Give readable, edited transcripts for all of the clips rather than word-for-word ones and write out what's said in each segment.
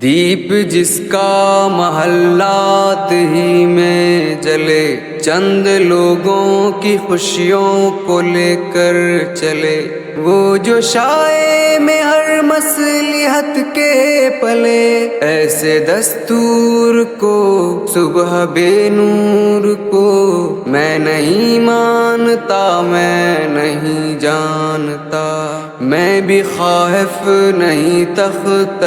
دیپ جس کا محلات ہی میں جلے، چند لوگوں کی خوشیوں کو لے کر چلے، وہ جو شائع میں ہر مصلحت کے پلے، ایسے دستور کو صبح بے نور کو میں نہیں مانتا، میں نہیں جانتا، میں بھی خائف نہیں تخت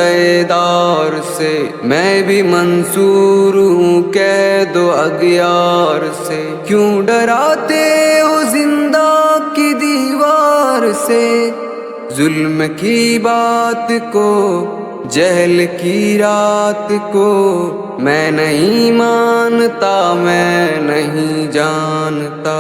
دار سے، میں بھی منصور ہوں قید و اغیار سے، کیوں ڈراتے ہو زندہ کی دیوار سے، ظلم کی بات کو، جہل کی رات کو میں نہیں مانتا، میں نہیں جانتا،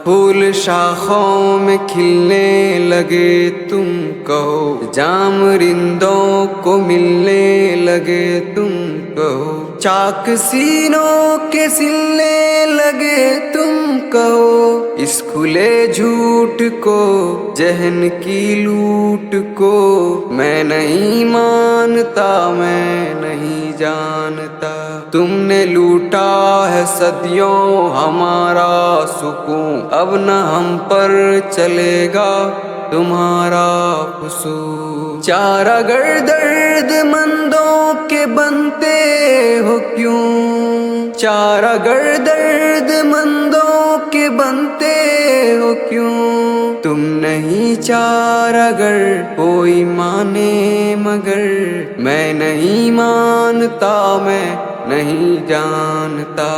پھول شاخوں میں کھلنے لگے تم کہو، جام رندوں کو ملنے لگے تم کہو، چاک سینوں کے سلنے لگے تم کہو، اس کھلے جھوٹ کو، ذہن کی لوٹ کو میں نہیں مانتا، میں نہیں جانتا، تم نے لوٹا ہے صدیوں ہمارا سکون، اب نہ ہم پر چلے گا تمہارا فسون، چار اگر درد مندوں کے بنتے ہو کیوں، چار اگر درد مندوں کے بنتے ہو کیوں، تم نہیں چار اگر کوئی مانے مگر میں نہیں مانتا، میں نہیں جانتا۔